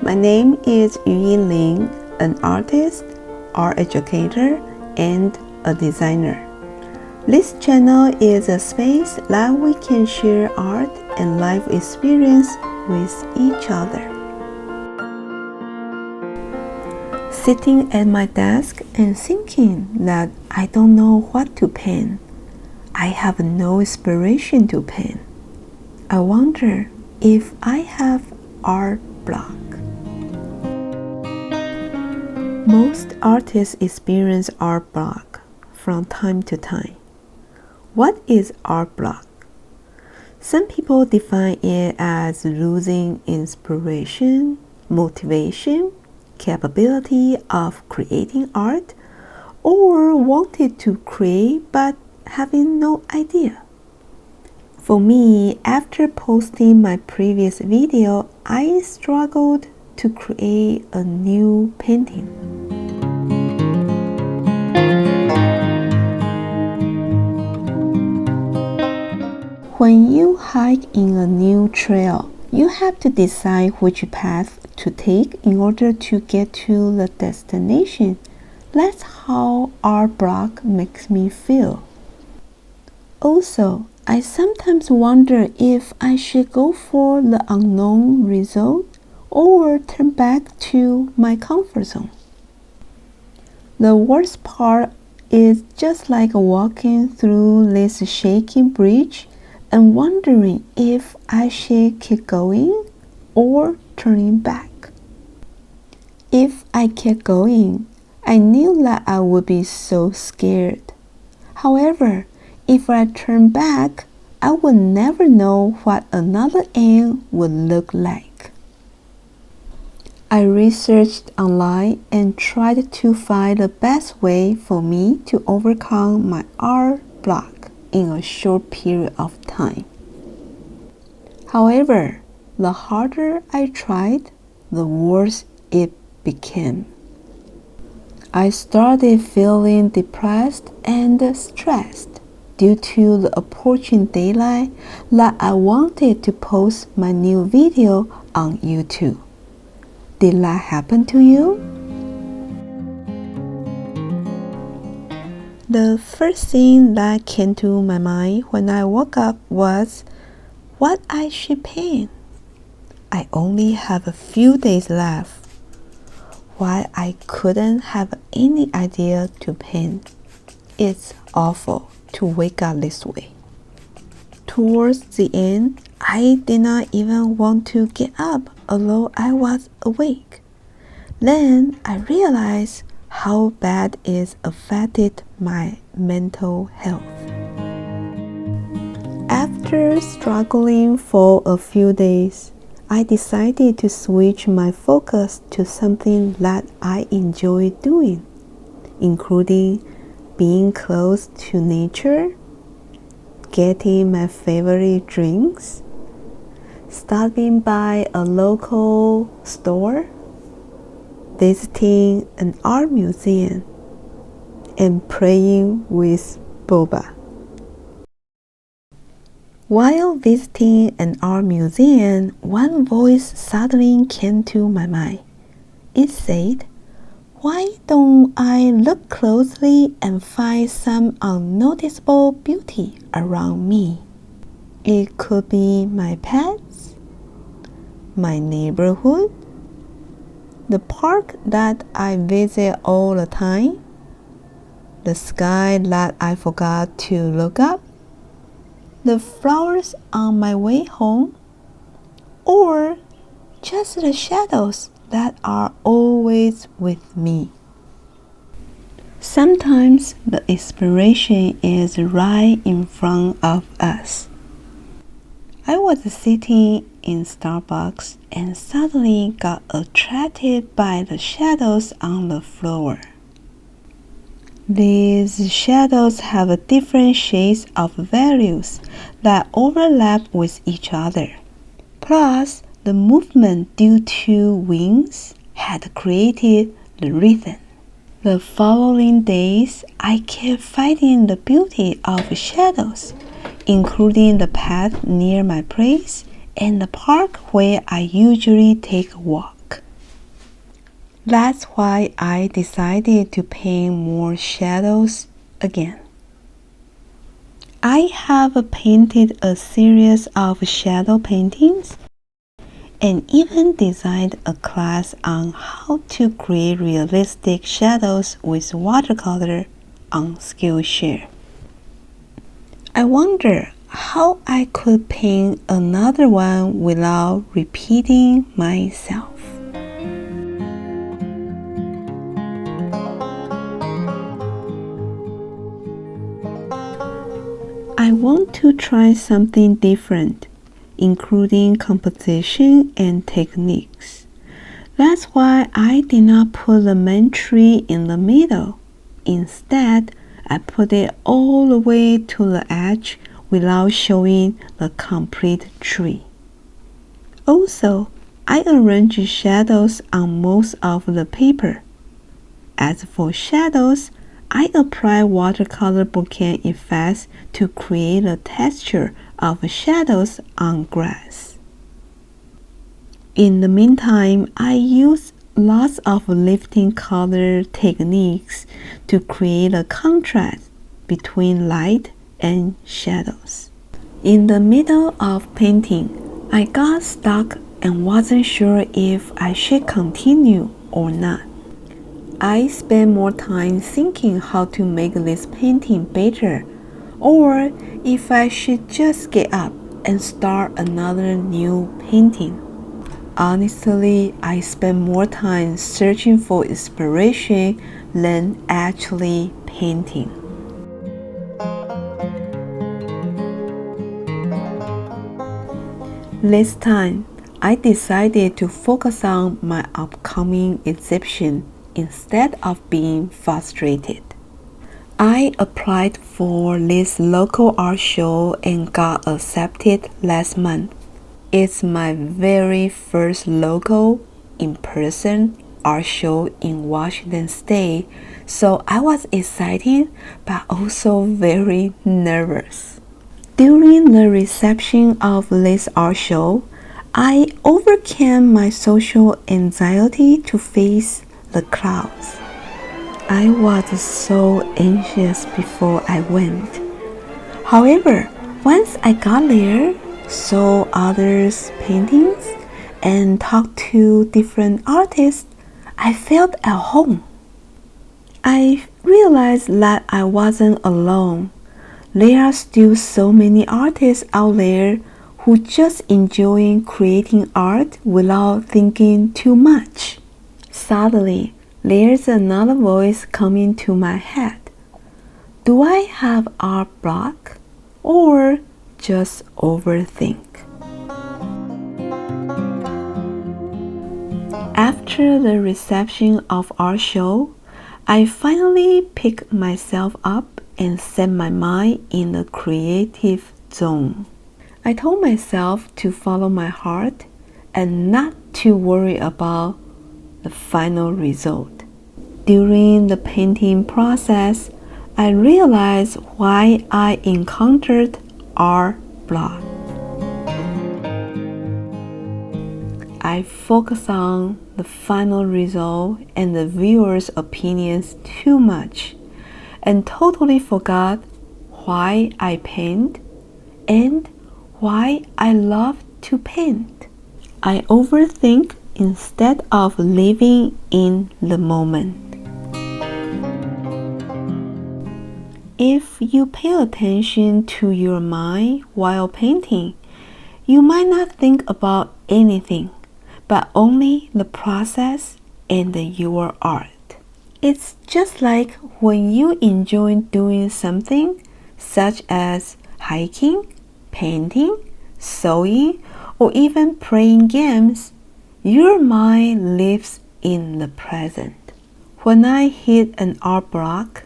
My name is Yuyin Lin, an artist, art educator, and a designer. This channel is a space that we can share art and life experience with each other. Sitting at my desk and thinking that I don't know what to paint. I have no inspiration to paint. I wonder if I have art block. Most artists experience art block from time to time. What is art block? Some people define it as losing inspiration, motivation, capability of creating art, or wanted to create but having no idea. For me, after posting my previous video, I struggled to create a new painting. When you hike in a new trail, you have to decide which path to take in order to get to the destination. That's how art block makes me feel. Also, I sometimes wonder if I should go for the unknown result or turn back to my comfort zone. The worst part is just like walking through this shaky bridge and wondering if I should keep going or turning back. If I kept going, I knew that I would be so scared. However, if I turned back, I would never know what another end would look like. I researched online and tried to find the best way for me to overcome my art block in a short period of time. However, the harder I tried, the worse it became. I started feeling depressed and stressed due to the approaching deadline that I wanted to post my new video on YouTube. Did that happen to you? The first thing that came to my mind when I woke up was what I should paint. I only have a few days left. Why I couldn't have any idea to paint. It's awful to wake up this way. Towards the end, I did not even want to get up although I was awake. Then I realized how bad it affected my mental health. After struggling for a few days, I decided to switch my focus to something that I enjoy doing, including being close to nature, getting my favorite drinks, stopping by a local store, visiting an art museum, and praying with boba. While visiting an art museum, one voice suddenly came to my mind. It said, "Why don't I look closely and find some unnoticeable beauty around me?" It could be my pets, my neighborhood, the park that I visit all the time, the sky that I forgot to look up, the flowers on my way home, or just the shadows that are always with me. Sometimes the inspiration is right in front of us. I was sitting in Starbucks and suddenly got attracted by the shadows on the floor. These shadows have different shades of values that overlap with each other. Plus, the movement due to wings had created the rhythm. The following days, I kept finding the beauty of shadows, including the path near my place and the park where I usually take a walk. That's why I decided to paint more shadows again. I have painted a series of shadow paintings and even designed a class on how to create realistic shadows with watercolor on Skillshare. I wonder how I could paint another one without repeating myself. I want to try something different, including composition and techniques. That's why I did not put the main tree in the middle. Instead, I put it all the way to the edge without showing the complete tree. Also, I arranged shadows on most of the paper. As for shadows, I apply watercolor bouquet effects to create a texture of shadows on grass. In the meantime, I use lots of lifting color techniques to create a contrast between light and shadows. In the middle of painting, I got stuck and wasn't sure if I should continue or not. I spent more time thinking how to make this painting better, or if I should just get up and start another new painting. Honestly, I spent more time searching for inspiration than actually painting. This time, I decided to focus on my upcoming exhibition instead of being frustrated. I applied for this local art show and got accepted last month. It's my very first local, in-person art show in Washington State, so I was excited but also very nervous. During the reception of this art show, I overcame my social anxiety to face the crowds. I was so anxious before I went. However, once I got there, saw others' paintings, and talked to different artists, I felt at home. I realized that I wasn't alone. There are still so many artists out there who just enjoy creating art without thinking too much. Suddenly, there's another voice coming to my head. Do I have art block or just overthink? After the reception of our show, I finally picked myself up and set my mind in a creative zone. I told myself to follow my heart and not to worry about the final result. During the painting process, I realized why I encountered art block. I focused on the final result and the viewer's opinions too much and totally forgot why I paint and why I love to paint. I overthink instead of living in the moment. If you pay attention to your mind while painting, you might not think about anything, but only the process and your art. It's just like when you enjoy doing something such as hiking, painting, sewing, or even playing games, your mind lives in the present. When I hit an art block,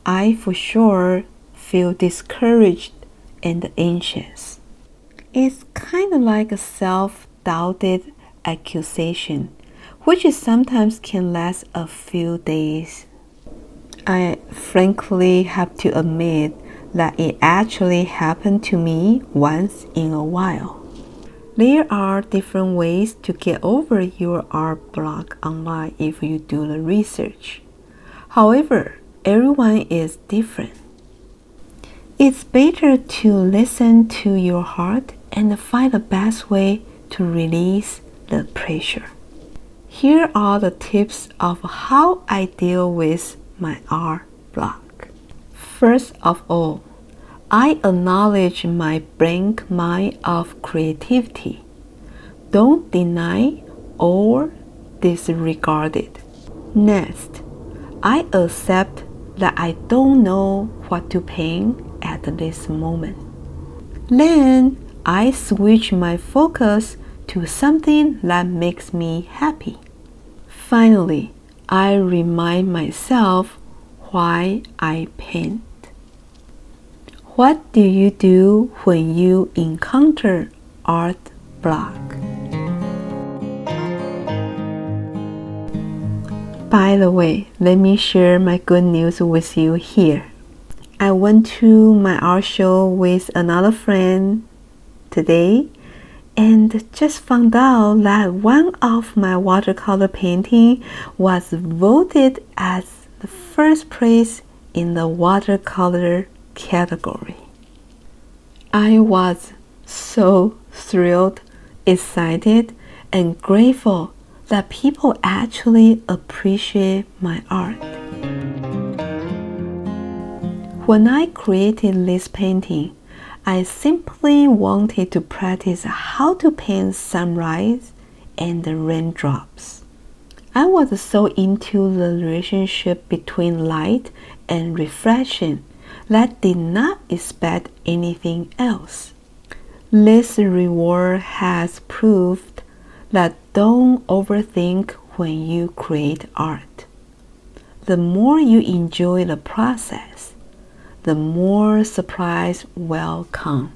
I for sure feel discouraged and anxious. It's kind of like a self-doubted accusation, which sometimes can last a few days. I frankly have to admit that it actually happened to me once in a while. There are different ways to get over your art block online if you do the research. However, everyone is different. It's better to listen to your heart and find the best way to release the pressure. Here are the tips of how I deal with my art block. First of all, I acknowledge my blank mind of creativity. Don't deny or disregard it. Next, I accept that I don't know what to paint at this moment. Then I switch my focus to something that makes me happy. Finally, I remind myself why I paint. What do you do when you encounter art block? By the way, let me share my good news with you here. I went to my art show with another friend today and just found out that one of my watercolor painting was voted as the first place in the watercolor category. I was so thrilled, excited, and grateful that people actually appreciate my art. When I created this painting, I simply wanted to practice how to paint sunrise and the raindrops. I was so into the relationship between light and reflection that I did not expect anything else. This reward has proved that don't overthink when you create art. The more you enjoy the process, the more surprise will come.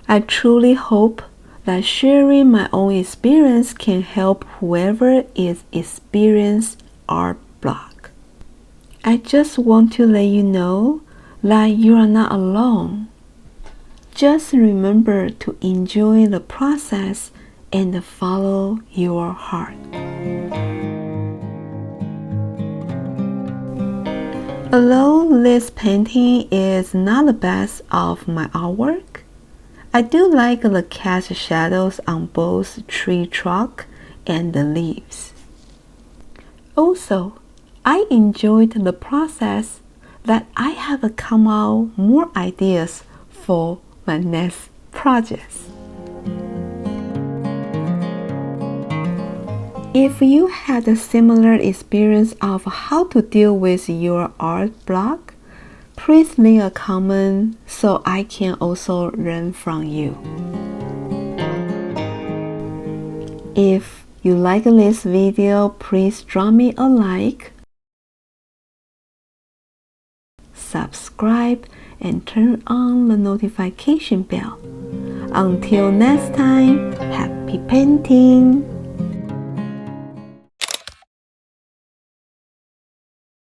I truly hope that sharing my own experience can help whoever is experiencing art block. I just want to let you know that you are not alone. Just remember to enjoy the process and follow your heart. Although this painting is not the best of my artwork, I do like the cast shadows on both tree trunk and the leaves. Also, I enjoyed the process that I have come out more ideas for my next projects. If you had a similar experience of how to deal with your art block, please leave a comment so I can also learn from you. If you like this video, please drop me a like, subscribe, and turn on the notification bell. Until next time, happy painting!